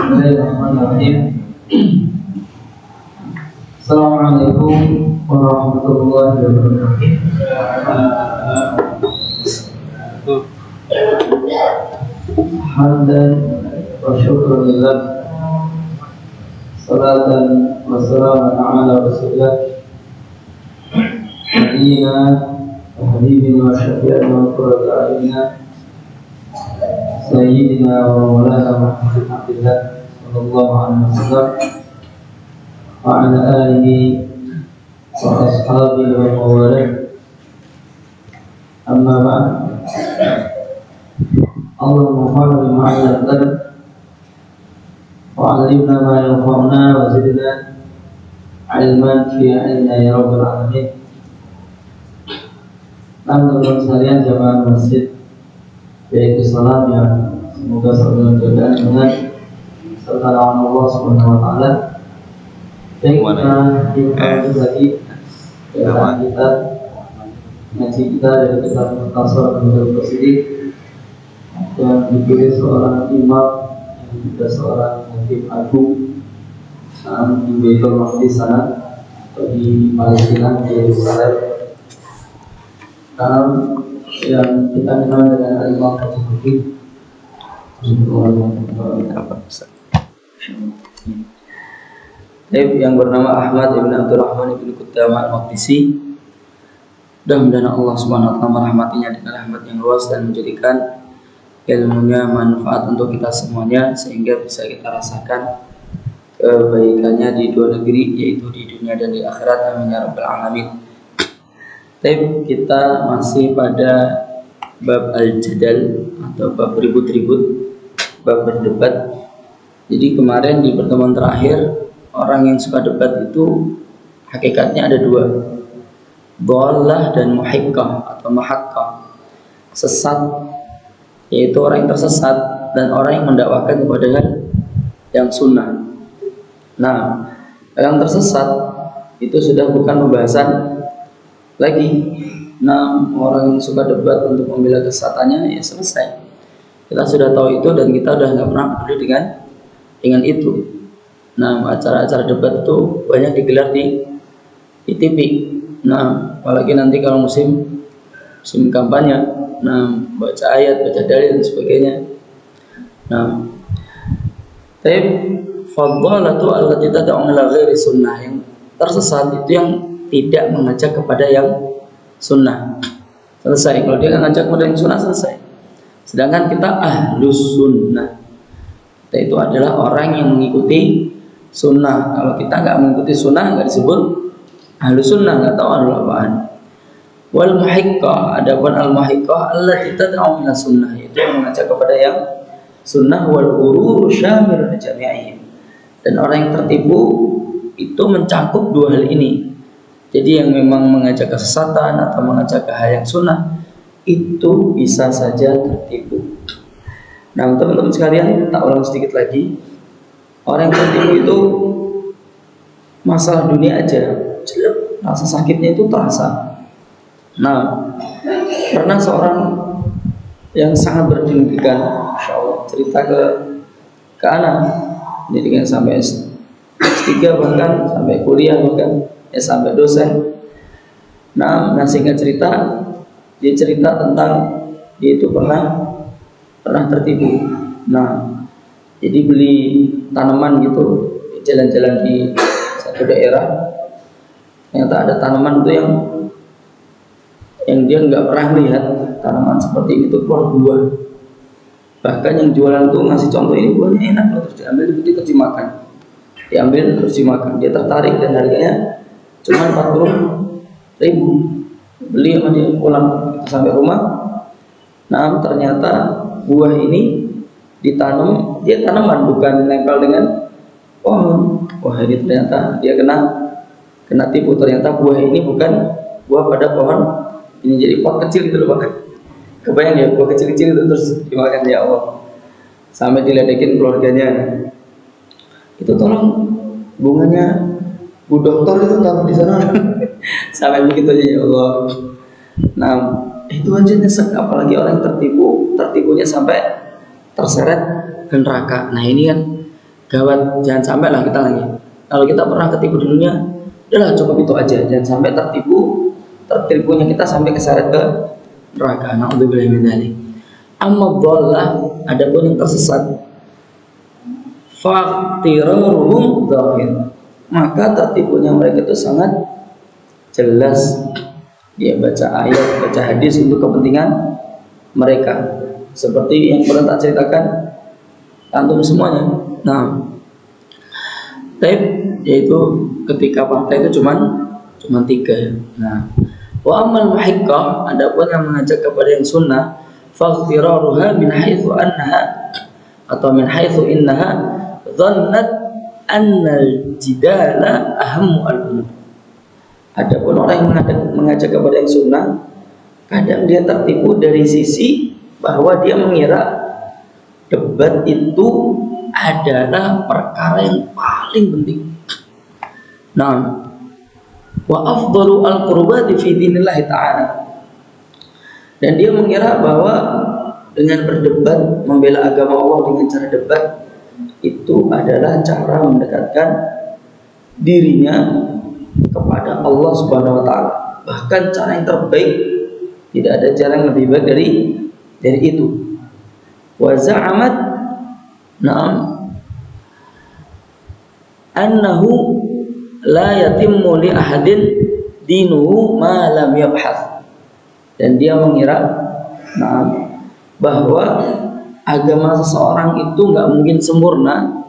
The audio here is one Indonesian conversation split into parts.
Bismillahirrahmanirrahim. Assalamualaikum warahmatullahi wabarakatuh. Hamdan wa syukran lillah. Salatan wa salaman ala rasulillah. Nabiyyina wa habibina wa syafi'ina wa qurrata a'yunina Sayyidina wa maulana Muhammad Abdullah sallallahu alaihi wasallam wa ala alihi wa ashabihi wa mawalah. Amma ba'd. Allahumma fa'alna bima 'allamtana wa 'allimna ma yanfa'una wa zidna 'ilman fi 'ilmina ya rabbal alamin. Teman-teman sekalian jamaah masjid, yaitu salam yang semoga selalu berjalan dengan serta lawan Allah Subhanahu wa taala. Baik, kita lagi keadaan kita ngaji kita dari kitab Mukhtasar Minhajul Qasidin yang ditulis seorang imam yang juga seorang hakim agung di Baitul Maqdis sana atau di Palestina, di Yerusalem. Yang kita kenal dengan Al-Imam Al-Bukhari yang bernama Ahmad ibn Abdurrahman ibn Qudamah Al-Maqdisi. Mudah-mudahan Allah Subhanahu wa taala merahmatinya dengan rahmat yang luas dan menjadikan ilmunya manfaat untuk kita semuanya sehingga bisa kita rasakan kebaikannya di dua negeri, yaitu di dunia dan di akhirat. Amin ya rabbal alamin. Kita masih pada bab al-jadal atau bab ribut-ribut, bab berdebat. Jadi kemarin di pertemuan terakhir, orang yang suka debat itu hakikatnya ada dua, dhalah dan muhiqqah atau mahaqqah. Sesat, yaitu orang yang tersesat, dan orang yang mendakwakan kepada yang sunnah. Nah, yang tersesat itu sudah bukan pembahasan lagi. Nah, orang yang suka debat untuk membela kesesatannya, ya selesai. Kita sudah tahu itu dan kita udah nggak pernah peduli dengan itu. Nah, acara-acara debat itu banyak digelar di TV. Nah, apalagi nanti kalau musim kampanye, nah baca ayat, baca dalil dan sebagainya. Nah, fadhalatu allati tad'u ila ghairi sunnah, yang tersesat itu yang tidak mengajak kepada yang sunnah. Selesai. Kalau dia ngajak kepada yang sunnah, selesai. Sedangkan kita ahlus sunnah, kita itu adalah orang yang mengikuti sunnah. Kalau kita nggak mengikuti sunnah, nggak disebut ahlus sunnah, nggak tahu ahlul apaan. Wal muhiqqah, adapun al muhiqqah allati tad'u ila sunnah, itu yang mengajak kepada yang sunnah. Wal ghurur syamil jami'ihim, dan orang yang tertipu itu mencakup dua hal ini. Jadi yang memang mengajak kesesatan atau mengajak ke hal yang sunnah itu bisa saja tertipu. Nah, teman-teman sekalian, tak ulang sedikit lagi. Orang yang tertipu itu masalah dunia aja, jelek, rasa sakitnya itu terasa. Nah, pernah seorang yang sangat berpendidikan, Masya Allah, cerita ke anak, pendidikan sampai S3 bahkan sampai kuliah bahkan sampai dosen. Nah, singkat cerita, dia cerita tentang dia itu pernah tertipu. Nah, jadi beli tanaman gitu, jalan-jalan di satu daerah, ternyata ada tanaman itu yang dia nggak pernah lihat tanaman seperti ini tuh keluar buah. Bahkan yang jualan tuh ngasih contoh, ini buahnya enak loh, terus diambil, terus dimakan, diambil terus dimakan. Dia tertarik dan harganya cuma 40.000. Beli sama dia, pulang sampai rumah. Nah, ternyata buah ini ditanam, dia tanaman bukan nempel dengan pohon. Wah, ini ternyata dia kena tipu. Ternyata buah ini bukan buah pada pohon, ini jadi pot kecil gitu loh Pak. Kebayang ya, buah kecil-kecil itu terus dimakan, ya Allah. Sampai diledekin keluarganya. Itu tolong bunganya Bu Dokter itu taruh di sana. Sampai begitu aja, ya Allah. Nah, itu aja nyesek, apalagi orang yang tertipunya sampai terseret ke neraka. Nah, ini kan gawat, jangan sampai lah kita lagi. Kalau kita pernah ketipu dulunya, udahlah cukup itu aja, jangan sampai tertipunya kita sampai keseret ke neraka. Na'udzubillah min dzalik. Amma dhallah, adapun yang tersesat, faqtiraruhum dzahir, maka tertipunya mereka itu sangat jelas. Dia baca ayat, baca hadis untuk kepentingan mereka, seperti yang pernah tak ceritakan antum semuanya. Nah, yaitu ketika partai itu cuman 3. Nah, wa amal muhiqqah, adapun yang mengajak kepada yang sunnah, faqtiraruha min haitsu annaha atau min haitsu innaha dhannat annal jidala ahammu al-umur. Adapun orang yang mengajak kepada yang sunnah, kadang dia tertipu dari sisi bahwa dia mengira debat itu adalah perkara yang paling penting. Nah, wa afdalu al-qurbati fi dinillah ta'ala, dan dia mengira bahwa dengan berdebat membela agama Allah dengan cara debat itu adalah cara mendekatkan dirinya kepada Allah Subhanahu wa taala. Bahkan cara yang terbaik, tidak ada cara yang lebih baik dari itu. Wa za'amat na'am annahu la yatimmu li ahadin dinuhu ma lam yabhath, dan dia mengira bahwa agama seseorang itu nggak mungkin sempurna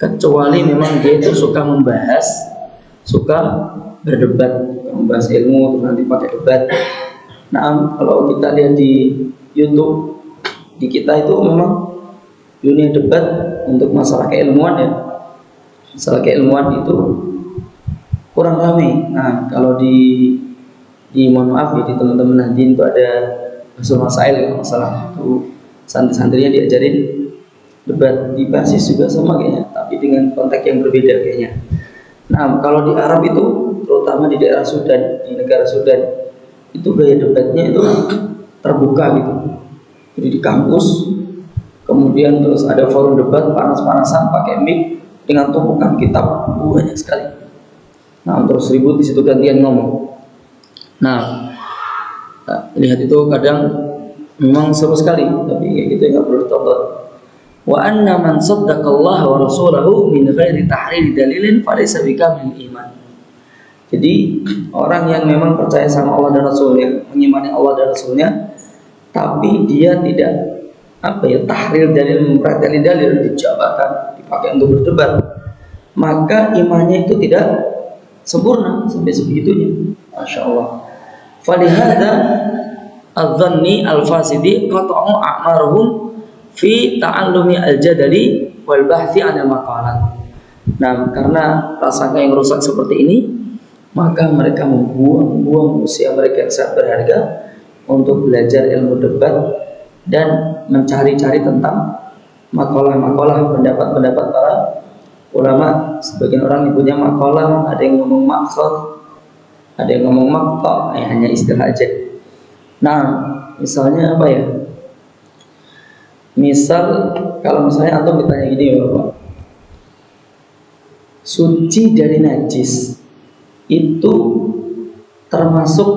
kecuali memang dia itu suka membahas, suka berdebat, membahas ilmu, terus nanti pakai debat. Nah, kalau kita lihat di YouTube, di kita itu memang dunia debat untuk masalah keilmuan ya, masalah keilmuan itu kurang ramai. Nah, kalau di mohon maaf ya, di teman-teman nanti itu ada masail masalah itu santri-santrinya diajarin debat, di basis juga sama kayaknya, tapi dengan konteks yang berbeda kayaknya. Nah, kalau di Arab itu, terutama di daerah Sudan, di negara Sudan, itu gaya debatnya itu terbuka gitu. Jadi di kampus, kemudian terus ada forum debat panas-panasan pakai mic dengan tumpukan kitab banyak sekali. Nah, terus ribut di situ, gantian ngomong. Nah, lihat itu kadang memang seru sekali, tapi kayak gitu nggak perlu ditonton. Wa anna man saddaqallaha wa rasulahu min ghairi tahriri dalilin falaysa bikamil iman. Jadi orang yang memang percaya sama Allah dan Rasulnya, mengimani Allah dan Rasulnya, tapi dia tidak tahrir dalil, mempreteli dalil, dijabarkan, dipakai untuk berdebat, maka imannya itu tidak sempurna sampai sebegitunya. Masya Allah. Falihada adzanni al-fasidi qata'u a'maruhum fi ta'allumi al-jadali wal bahthi 'anil maqalat. Nah, karena prasangka yang rusak seperti ini, maka mereka membuang usia mereka yang sangat berharga untuk belajar ilmu debat dan mencari-cari tentang makalah-makalah, pendapat-pendapat para ulama. Sebagian orang ibunya makalah, ada yang ngomong maksud, ada yang ngomong makta, hanya istilah aja. Nah, misalnya apa ya? Misal kalau misalnya antum ditanya gini, Bapak, suci dari najis itu termasuk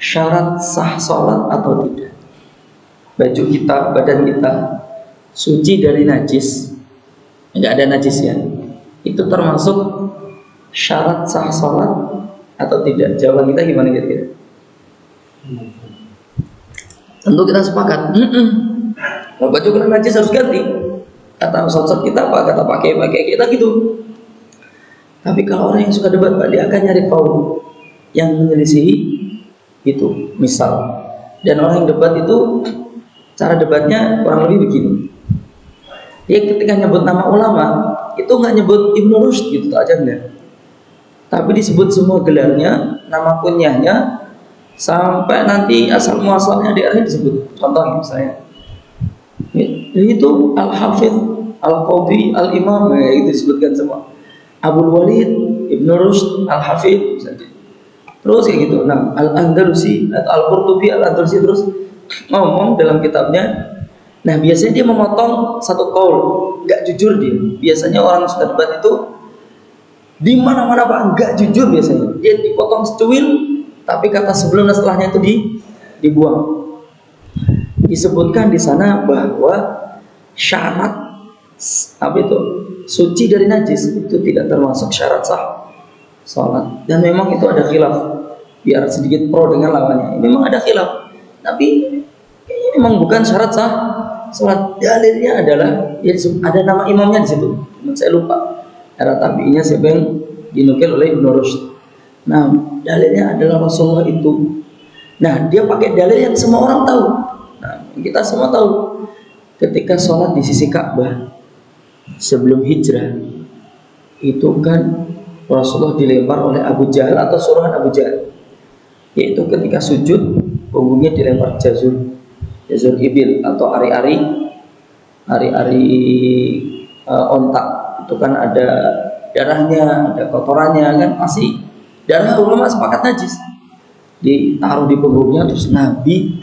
syarat sah sholat atau tidak? Baju kita, badan kita suci dari najis, enggak ada najis ya, itu termasuk syarat sah sholat atau tidak? Jawaban kita gimana kira-kira? Tentu kita sepakat, baju kena najis harus ganti. Kata sosok kita apa? Kata pakai kita gitu. Tapi kalau orang yang suka debat, Pak, dia akan nyari kaum yang menyelisihi itu, misal. Dan orang yang debat itu cara debatnya kurang lebih begini. Dia ketika nyebut nama ulama itu nggak nyebut Ibnu Rushd gitu aja enggak. Tapi disebut semua gelarnya, nama kunyahnya, sampai nanti asal muasalnya daerahnya disebut. Contohnya misalnya, itu Al-Hafidh, Al-Qadhi, Al-Imam, itu disebutkan semua. Abul Walid, Ibnu Rushd, Al-Hafidh misalnya. Terus kayak gitu. Nah, Al-Andalusi atau Al-Qurtubi, Al-Andalusi terus ngomong dalam kitabnya. Nah, biasanya dia memotong satu qaul. nggak jujur dia. Biasanya orang sudah debat itu di mana-mana Pak nggak jujur biasanya. Dia dipotong secuil, tapi kata sebelum dan setelahnya itu dibuang. Disebutkan di sana bahwa syarat apa itu suci dari najis itu tidak termasuk syarat sah salat. Dan memang itu ada khilaf. Biar sedikit pro dengan lawannya. Ini memang ada khilaf. Tapi ini memang bukan syarat sah salat. Dalilnya adalah ya, ada nama imamnya di situ. Saya lupa. Era tabi'inya siapa yang dinukil oleh Ibnu Rushd. Nah, dalilnya adalah Rasulullah itu. Nah, dia pakai dalil yang semua orang tahu. Nah, kita semua tahu ketika sholat di sisi Ka'bah sebelum hijrah itu kan Rasulullah dilempar oleh Abu Jahal atau suruhan Abu Jahal, yaitu ketika sujud punggungnya dilempar jazur ibil atau ari-ari ontak. Itu kan ada darahnya, ada kotorannya kan, pasti darah ulama sepakat najis, ditaruh di punggungnya. Terus Nabi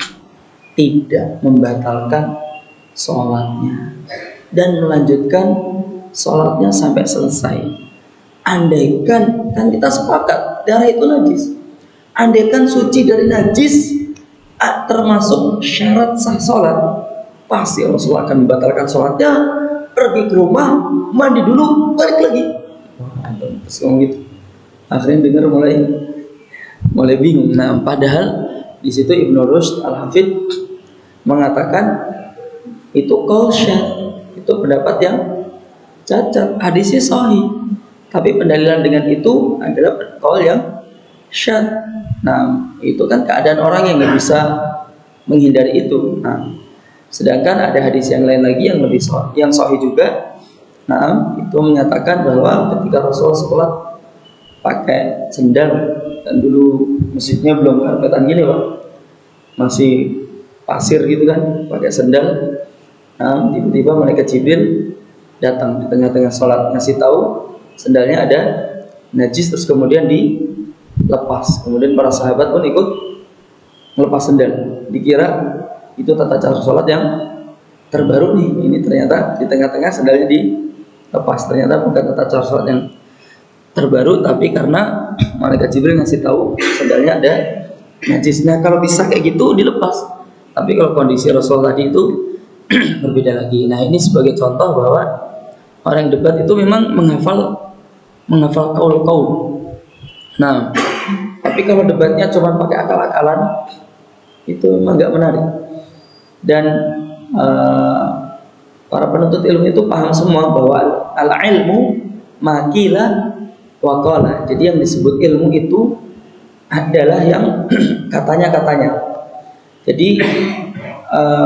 tidak membatalkan sholatnya dan melanjutkan sholatnya sampai selesai. Andaikan, kan kita sepakat darah itu najis, andaikan suci dari najis termasuk syarat sah sholat, pasti Rasulullah akan membatalkan sholatnya, pergi ke rumah, mandi dulu, balik lagi. Terus ngomong gitu. Akhirnya dengar mulai bingung. Nah, padahal di situ Ibnu Rushd Al-Hafidh mengatakan itu qaul syadz, itu pendapat yang cacat, hadisnya sahih, tapi pendalilan dengan itu adalah qaul yang syadz. Nah, itu kan keadaan orang yang nggak bisa menghindari itu. Nah, sedangkan ada hadis yang lain lagi yang lebih yang sahih juga. Nah, itu menyatakan bahwa ketika Rasulullah sholat pakai sendal, dan dulu masjidnya belum karpetan gini Pak, masih pasir gitu kan, pakai sendal. Nah, tiba-tiba malaikat Jibril datang di tengah-tengah sholat, ngasih tahu sendalnya ada najis, terus kemudian dilepas. Kemudian para sahabat pun ikut melepas sendal. Dikira itu tata cara sholat yang terbaru nih. Ini ternyata di tengah-tengah sendalnya dilepas. Ternyata bukan tata cara sholat yang terbaru, tapi karena malaikat Jibril ngasih tahu sendalnya ada najisnya. Kalau bisa kayak gitu dilepas. Tapi kalau kondisi Rasul tadi itu berbeda lagi. Nah, ini sebagai contoh bahwa orang yang debat itu memang menghafal kaul. Nah, tapi kalau debatnya cuma pakai akal-akalan, itu memang nggak menarik. Dan para penuntut ilmu itu paham semua bahwa al-ilmu makila waqala. Jadi yang disebut ilmu itu adalah yang katanya-katanya. Jadi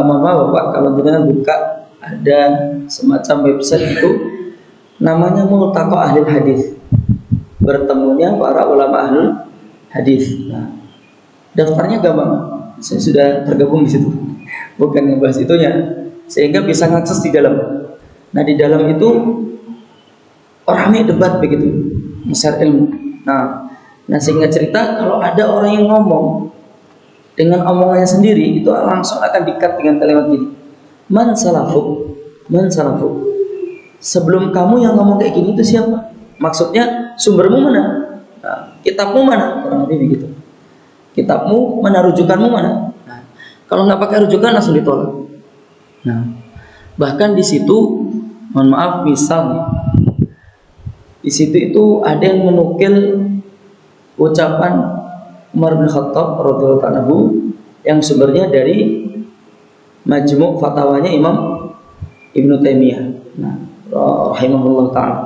mohon maaf Bapak, kalau jenengan buka ada semacam website itu namanya Multaqa Ahli Hadis, bertemunya para ulama ahli hadis. Nah, daftarnya gampang, saya sudah tergabung di situ, bukan ngebahas itunya, sehingga bisa ngakses di dalam. Nah, di dalam itu ramai debat begitu, share ilmu. Nah, sehingga cerita kalau ada orang yang ngomong dengan omongannya sendiri, itu langsung akan dikat dengan kalimat gini, man salafuk. Sebelum kamu yang ngomong kayak gini itu siapa? Maksudnya sumbermu mana? Nah, kitabmu mana? Kurang lebih begitu. Kitabmu mana, rujukanmu mana? Nah, kalau nggak pakai rujukan langsung ditolak. Nah, bahkan di situ, mohon maaf, misalnya di situ itu ada yang menukil ucapan Umar bin Khattab radhiyallahu anhu yang sumbernya dari Majmu' Fatwanya Imam Ibnu Taimiyah. Nah, rahimahullah taala.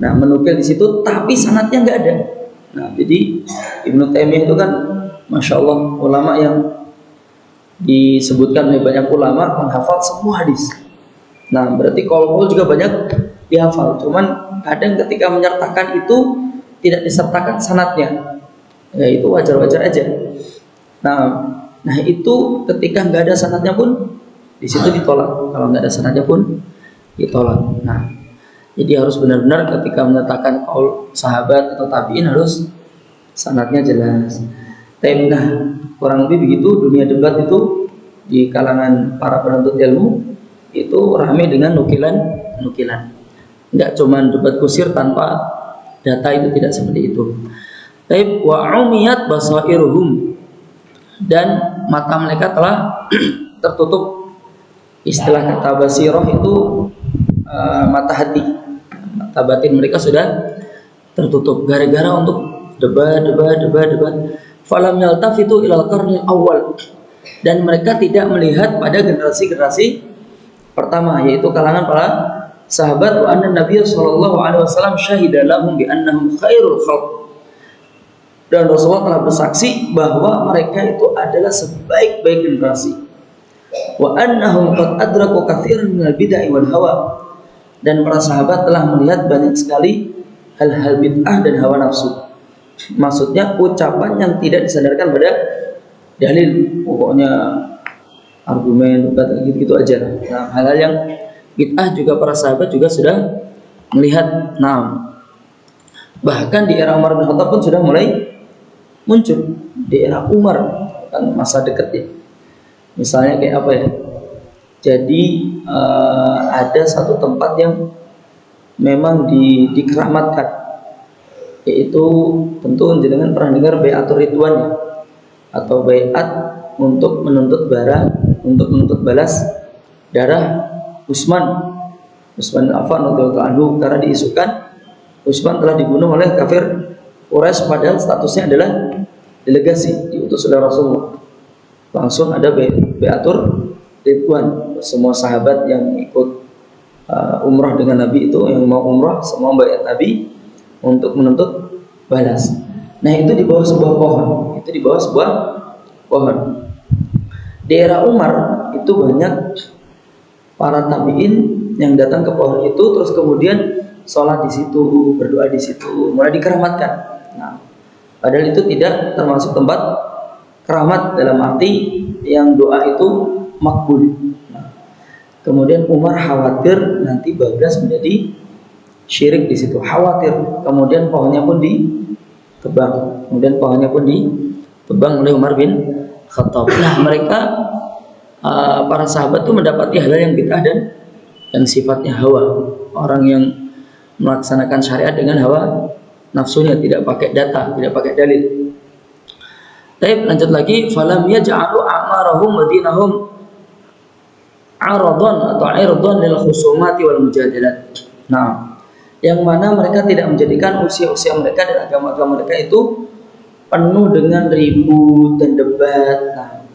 Nah, menukil di situ, tapi sanadnya nggak ada. Nah, jadi Ibnu Taimiyah itu kan, masya Allah, ulama yang disebutkan oleh banyak ulama menghafal semua hadis. Nah, berarti qaul juga banyak dihafal. Cuman kadang ketika menyertakan itu tidak disertakan sanadnya. Ya, itu wajar-wajar aja. Nah itu ketika nggak ada sanadnya pun di situ ditolak. Kalau nggak ada sanadnya pun ditolak. Nah, jadi harus benar-benar ketika menyatakan qaul sahabat atau tabi'in harus sanadnya jelas. Nah, kurang lebih begitu dunia debat itu di kalangan para penuntut ilmu itu ramai dengan nukilan nukilan. Enggak cuma debat kusir tanpa data, itu tidak seperti itu. Taib wa umiyat basairuhum, dan mata mereka telah tertutup. Istilah kata basirah itu mata hati, mata batin mereka sudah tertutup gara-gara untuk debat. Falam yaltafitu ilal qarnil awal, dan mereka tidak melihat pada generasi pertama, yaitu kalangan para sahabat. Wa anna Nabiy sallallahu alaihi wasallam syahida lahum bi annahum khairul khalq, dan Rasulullah telah bersaksi bahwa mereka itu adalah sebaik-baik generasi. Wa annahum qad adraku katsiran minal bid'ah wal hawa, dan para sahabat telah melihat banyak sekali hal-hal bid'ah dan hawa nafsu. Maksudnya ucapan yang tidak disandarkan pada dalil, pokoknya argumen gitu aja. Nah, hal-hal yang bid'ah juga para sahabat juga sudah melihat. Nah, bahkan di era Umar bin Khattab pun sudah mulai muncul. Di era Umar kan masa dekat ya. Misalnya kayak apa ya? Jadi ada satu tempat yang memang dikeramatkan, yaitu tentu jenengan pernah dengar bai'atur ridwan ya, atau bai'at untuk menuntut balas darah Utsman bin Affan radhiyallahu anhu, karena diisukan Utsman telah dibunuh oleh kafir Quraisy, padahal statusnya adalah delegasi diutus oleh Rasulullah. Langsung ada bai'atur ridwan, semua sahabat yang ikut umrah dengan Nabi itu, yang mau umrah semua baiat Nabi untuk menuntut balas. Nah, itu di bawah sebuah pohon. Di era Umar itu banyak para tabi'in yang datang ke pohon itu, terus kemudian sholat di situ, berdoa di situ, mulai dikeramatkan. Nah, padahal itu tidak termasuk tempat keramat dalam arti yang doa itu makbul. Nah, kemudian Umar khawatir nanti bablas menjadi syirik di situ, khawatir. Kemudian pohonnya pun ditebang. Oleh Umar bin Khattab. Nah, mereka para sahabat itu mendapati hal yang bid'ah dan yang sifatnya hawa. Orang yang melaksanakan syariat dengan hawa nafsunya, tidak pakai data, tidak pakai dalil. Baik, lanjut lagi. Falam yaj'alu a'marahum wa dinahum aradan atau irdan lil khusumati wal mujadalat. Nah, yang mana mereka tidak menjadikan usia-usia mereka dan agama-agama mereka itu penuh dengan ribut dan debat. Nah,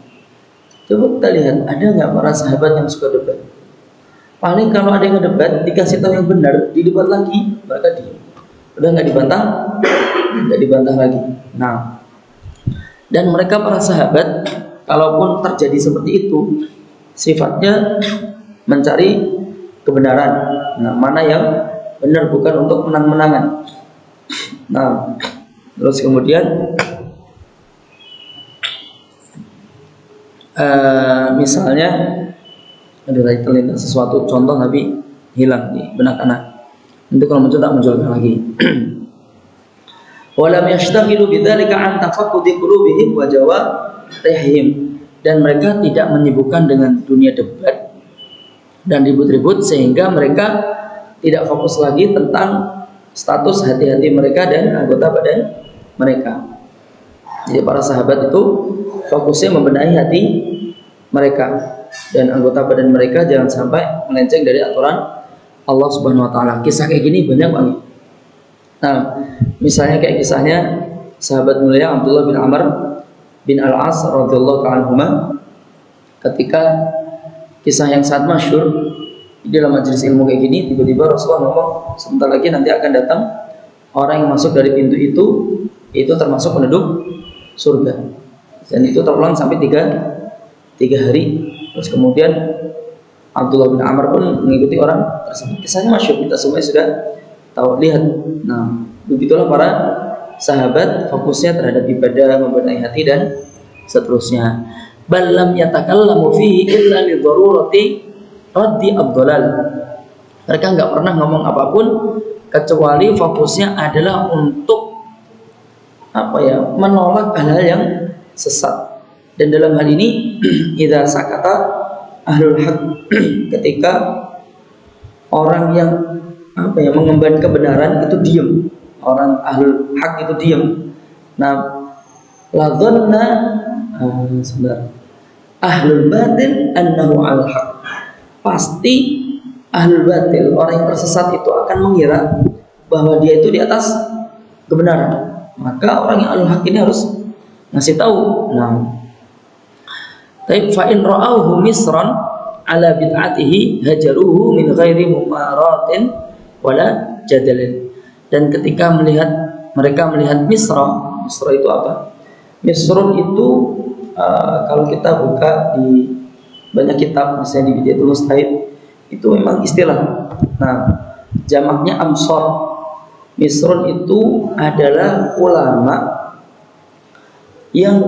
coba kita lihat, ada nggak para sahabat yang suka debat? Paling kalau ada yang ngedebat, dikasih tahu yang benar, didebat lagi, mereka diam. Udah nggak dibantah lagi. Nah, dan mereka para sahabat, kalaupun terjadi seperti itu, sifatnya mencari kebenaran. Nah, mana yang benar, bukan untuk menang-menangan. Nah, terus kemudian misalnya ada tadi terlintas sesuatu contoh tapi hilang di benak anak, nanti kalau muncul tak munculkan lagi. Walam yashtaghilu bidzalika an tafaqqudi qulubihim wa jawarihim, dan mereka tidak menyibukkan dengan dunia debat dan ribut-ribut sehingga mereka tidak fokus lagi tentang status hati-hati mereka dan anggota badan mereka. Jadi para sahabat itu fokusnya membenahi hati mereka dan anggota badan mereka jangan sampai melenceng dari aturan Allah Subhanahu wa taala. Kisah kayak gini banyak banget. Nah, misalnya kayak kisahnya sahabat mulia Abdullah bin Amr bin Al-As radhiyallahu ta'ala anhuma, ketika kisah yang sangat masyhur di dalam majelis ilmu kayak gini, tiba-tiba Rasulullah ngomong, sebentar lagi nanti akan datang orang yang masuk dari pintu itu termasuk penduduk surga, dan itu terulang sampai tiga hari. Terus kemudian Abdullah bin Amr pun mengikuti orang tersebut. Kisahnya masyhur, kita semua sudah tahu, lihat. Nah, begitulah para sahabat fokusnya terhadap ibadah, membenahi hati dan seterusnya. Bal lam yatakallamu fihi illa li darurati raddi ad-dhalal. Mereka enggak pernah ngomong apapun kecuali fokusnya adalah untuk menolak hal-hal yang sesat. Dan dalam hal ini idza sakata ahlul haq, ketika orang yang mengemban kebenaran itu diam, orang ahlul hak itu diam. Nah, la dhanna sebentar, ahlul batil annahu al haq, pasti ahlul batil, orang yang tersesat itu akan mengira bahwa dia itu di atas kebenaran. Maka orang yang ahlul haq ini harus ngasih tahu. Nah, tapi fa in ra'awhu misran ala bid'atihi hajaruhu min ghairi mumaratin wala jadalin. Dan ketika mereka melihat misra itu apa? Misrun itu kalau kita buka di banyak kitab, misalnya di Bidayatul Mustahid, itu memang istilah. Nah, jamaknya amsor. Misrun itu adalah ulama yang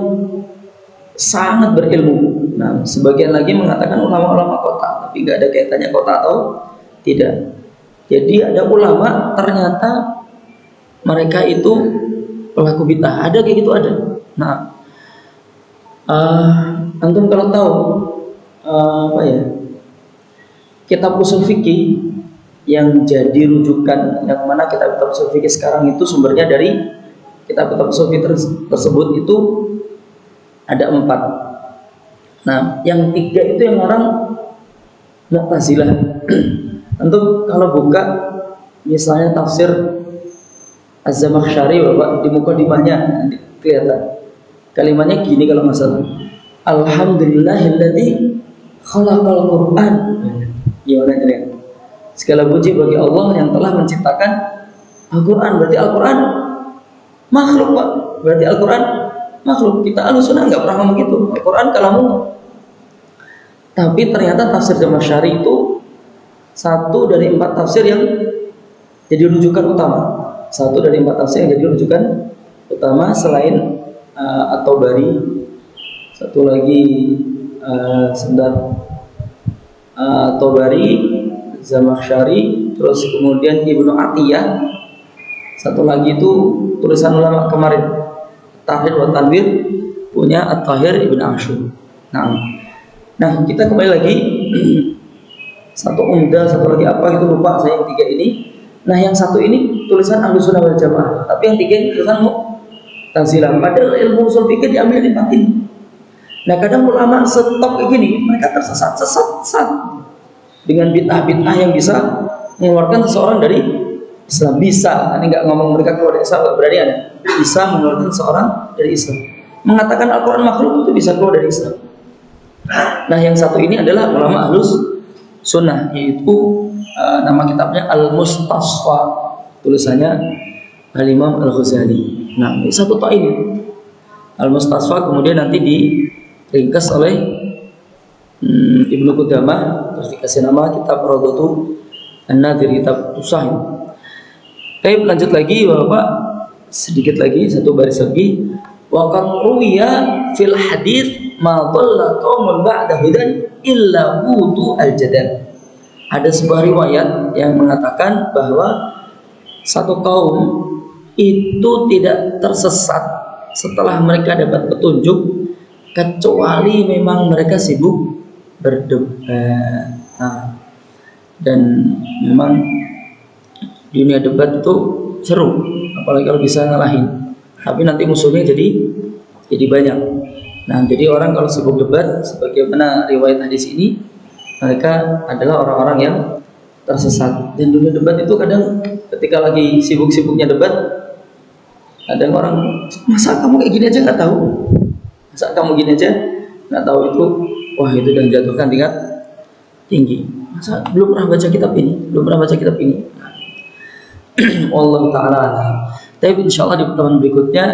sangat berilmu. Nah, sebagian lagi mengatakan ulama-ulama kota, tapi nggak ada kaitannya kota atau tidak. Jadi ada ulama ternyata mereka itu pelaku bid'ah, ada kayak gitu ada. Nah, antum kalau tahu kitab usul fikih yang jadi rujukan, yang mana kitab usul fikih sekarang itu sumbernya dari kitab usul fikih tersebut itu ada 4. Nah, yang 3 itu yang orang Mu'tazilah. Untuk kalau buka misalnya tafsir Az-Zamakhsyari, Bapak, di mukadimahnya kelihatan. Kalimatnya gini kalau nggak salah. Alhamdulillahilladzi khalaqal Qur'an. Gimana ini? Segala puji bagi Allah yang telah menciptakan Al-Qur'an. Berarti Al-Qur'an makhluk, Pak. Berarti Al-Qur'an makhluk. Kita Ahlussunnah nggak pernah ngomong gitu. Al-Qur'an kalamullah. Tapi ternyata tafsir Zamakhsyari itu satu dari 4 tafsir yang jadi rujukan utama. Satu dari 4 tafsir yang jadi rujukan utama selain At-Tabari. Satu lagi At-Tabari, Zamakhsyari, terus kemudian Ibnu Atiyah. Satu lagi itu tulisan ulama kemarin, Tahrir wa Tanwir, punya At-Tahir Ibn Ashur. Nah, kita kembali lagi. Satu Umdah, satu lagi apa gitu lupa saya, yang 3 ini. Nah, yang satu ini tulisan Ahlussunnah wal Jamaah, tapi yang 3 ini tulisan Mu'tazilah. Padahal ilmu usul fikih diambil di 4 ini. Nah, kadang ulama stop kayak gini, mereka tersesat dengan bid'ah-bid'ah yang bisa mengeluarkan seseorang dari Islam. Bisa, ini nggak ngomong mereka keluar dari Islam, berarti ada bisa mengeluarkan seseorang dari Islam. Mengatakan Al-Quran makhluk itu bisa keluar dari Islam. Nah, yang satu ini adalah ulama Ahlus Sunnah, yaitu nama kitabnya Al-Mustasfa, tulisannya Al-Imam Al-Ghazali. Nah, ini satu tak ini Al-Mustasfa, kemudian nanti diringkas oleh Ibnu Qudamah, terus dikasih nama kitab Rawdatu An-Nadhir, kitab Tusah. Baik, lanjut lagi Bapak, sedikit lagi, satu baris lagi. Wa qad ruwiya fil hadits ma dhalla qaumun ba'da hudan illa wudu al-jadal. Ada sebuah riwayat yang mengatakan bahwa satu kaum itu tidak tersesat setelah mereka dapat petunjuk kecuali memang mereka sibuk berdebat. Dan memang dunia debat itu seru, apalagi kalau bisa ngalahin. Tapi nanti musuhnya jadi banyak. Nah, jadi orang kalau sibuk debat, sebagaimana riwayat hadis ini, mereka adalah orang-orang yang tersesat. Dan dunia debat itu kadang ketika lagi sibuk-sibuknya debat, kadang orang, masa kamu kayak gini aja nggak tahu? Masa kamu gini aja nggak tahu? Itu, wah, itu dan jatuhkan tingkat tinggi. Masa belum pernah baca kitab ini? Allah Ta'ala. Tapi insya Allah di pertemuan berikutnya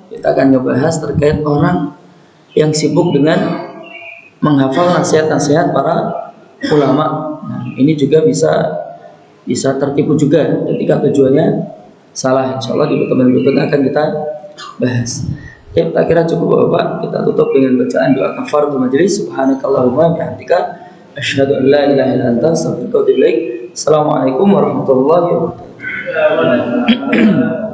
kita akan ngebahas terkait orang yang sibuk dengan menghafal nasihat-nasihat para ulama. Nah, ini juga bisa tertipu juga ketika tujuannya salah. Insya Allah di pertemuan berikutnya akan kita bahas. Oke, kita kira cukup Bapak. Kita tutup dengan bacaan doa kafaratul majelis. Subhanakallahumma bihamdika asyhadu an la ilaha illa anta astaghfiruka wa atubu ilaik. Assalamualaikum warahmatullahi wabarakatuh.